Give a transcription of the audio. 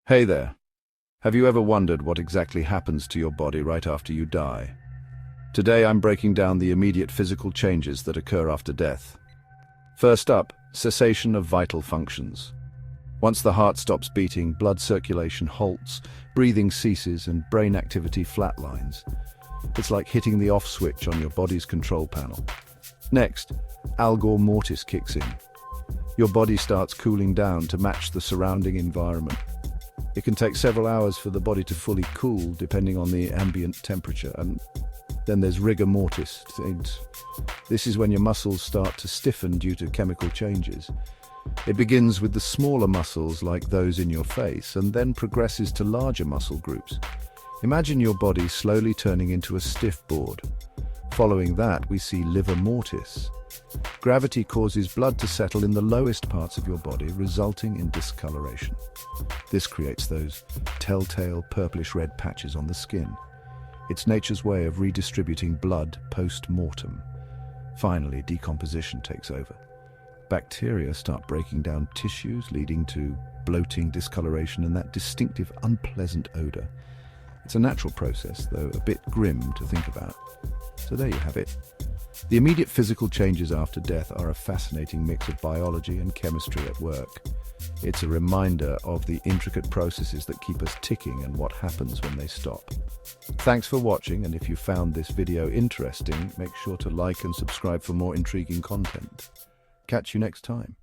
Hey there. Have you ever wondered what exactly happens to your body right after you die? Today I'm breaking down the immediate physical changes that occur after death. First up, cessation of vital functions. Once the heart stops beating, blood circulation halts, breathing ceases, and brain activity flatlines. It's like hitting the off switch on your body's control panel. Next, algor mortis kicks in. Your body starts cooling down to match the surrounding environment. It can take several hours for the body to fully cool, depending on the ambient temperature. And then there's rigor mortis. This is when your muscles start to stiffen due to chemical changes. It begins with the smaller muscles like those in your face, and then progresses to larger muscle groups. Imagine your body slowly turning into a stiff board. Following that, we see livor mortis. Gravity causes blood to settle in the lowest parts of your body, resulting in discoloration. This creates those telltale purplish-red patches on the skin. It's nature's way of redistributing blood post-mortem. Finally, decomposition takes over. Bacteria start breaking down tissues, leading to bloating, discoloration, and that distinctive, unpleasant odor. It's a natural process, though a bit grim to think about. So there you have it. The immediate physical changes after death are a fascinating mix of biology and chemistry at work. It's a reminder of the intricate processes that keep us ticking and what happens when they stop. Thanks for watching, and if you found this video interesting, make sure to like and subscribe for more intriguing content. Catch you next time.